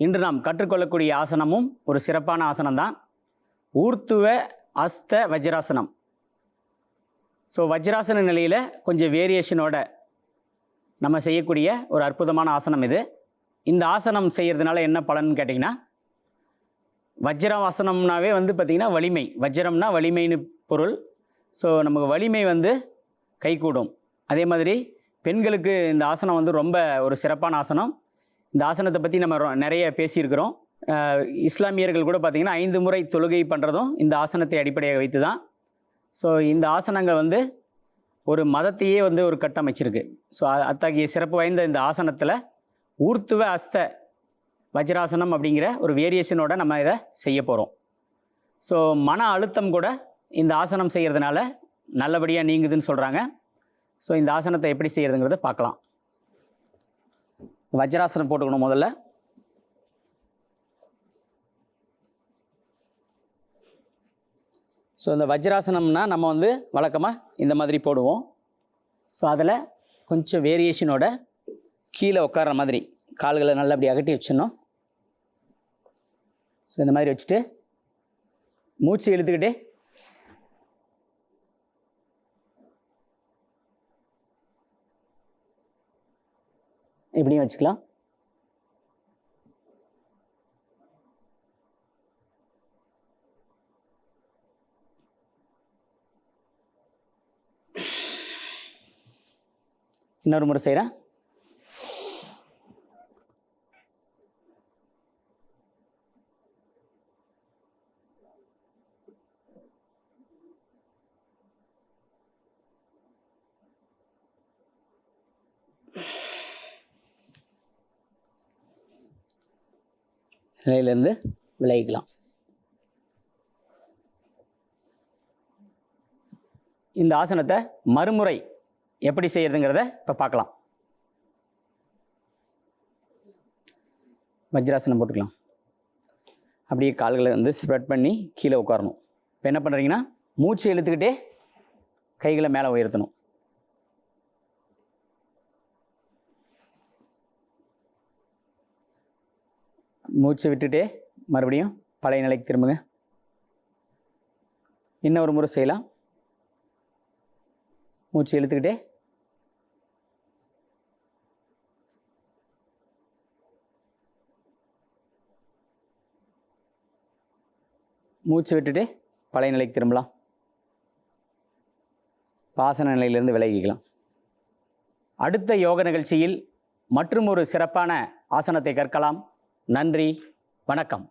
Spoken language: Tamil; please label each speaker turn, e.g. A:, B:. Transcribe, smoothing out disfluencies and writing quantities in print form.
A: இன்று நாம் கற்றுக்கொள்ளக்கூடிய ஆசனமும் ஒரு சிறப்பான ஆசனம்தான். ஊர்த்துவ அஸ்த வஜ்ராசனம். ஸோ வஜ்ராசன நிலையில் கொஞ்சம் வேரியேஷனோட நம்ம செய்யக்கூடிய ஒரு அற்புதமான ஆசனம் இது. இந்த ஆசனம் செய்கிறதுனால என்ன பலன்னு கேட்டிங்கன்னா, வஜ்ராசனம்னாவே பார்த்திங்கன்னா வலிமை, வஜ்ரம்னா வலிமைன்னு பொருள். ஸோ நமக்கு வலிமை கைகூடும். அதே மாதிரி பெண்களுக்கு இந்த ஆசனம் ரொம்ப ஒரு சிறப்பான ஆசனம். இந்த ஆசனத்தை பற்றி நம்ம நிறைய பேசியிருக்கிறோம். இஸ்லாமியர்கள் கூட பார்த்திங்கன்னா 5 முறை தொழுகை பண்ணுறதும் இந்த ஆசனத்தை அடிப்படையாக வைத்து தான். ஸோ இந்த ஆசனங்கள் ஒரு மதத்தையே ஒரு கட்டமைச்சிருக்கு. ஸோ அத்தகைய சிறப்பு வாய்ந்த இந்த ஆசனத்தில் ஊர்த்துவ அஸ்த வஜ்ராசனம் அப்படிங்கிற ஒரு வேரியேஷனோட நம்ம இதை செய்ய போகிறோம். ஸோ மன அழுத்தம் கூட இந்த ஆசனம் செய்கிறதுனால நல்லபடியாக நீங்குதுன்னு சொல்கிறாங்க. ஸோ இந்த ஆசனத்தை எப்படி செய்கிறதுங்கிறத பார்க்கலாம். வஜ்ராசனம் போட்டுக்கணும் முதல்ல. ஸோ இந்த வஜ்ராசனம்னா நம்ம வழக்கமாக இந்த மாதிரி போடுவோம். ஸோ அதில் கொஞ்சம் வேரியேஷனோட கீழே உட்கார்ற மாதிரி கால்களை நல்லா அப்படி அகட்டி வச்சிடணும். ஸோ இந்த மாதிரி வச்சுட்டு மூச்சு இழுத்துக்கிட்டே இப்படியும் வச்சுக்கலாம். இன்னொரு முறை செய்கிறேன். நிலையிலிருந்து விலகிக்கலாம். இந்த ஆசனத்தை மறுமுறை எப்படி செய்யறதுங்கிறத இப்போ பார்க்கலாம். வஜ்ராசனம் போட்டுக்கலாம். அப்படியே கால்களை ஸ்ப்ரெட் பண்ணி கீழே உட்காரணும். இப்போ என்ன பண்ணுறீங்கன்னா, மூச்சு இழுத்துக்கிட்டே கைகளை மேலே உயர்த்தணும். மூச்சு விட்டுட்டே மறுபடியும் பழைய நிலைக்கு திரும்புங்க. இன்னொரு முறை செய்யலாம். மூச்சு இழுத்துக்கிட்டே மூச்சு விட்டுட்டு பழைய நிலைக்கு திரும்பலாம். ஆசன நிலையிலிருந்து விலகிக்கலாம். அடுத்த யோக நிகழ்ச்சியில் மற்றும் ஒரு சிறப்பான ஆசனத்தை கற்கலாம். நன்றி, வணக்கம்.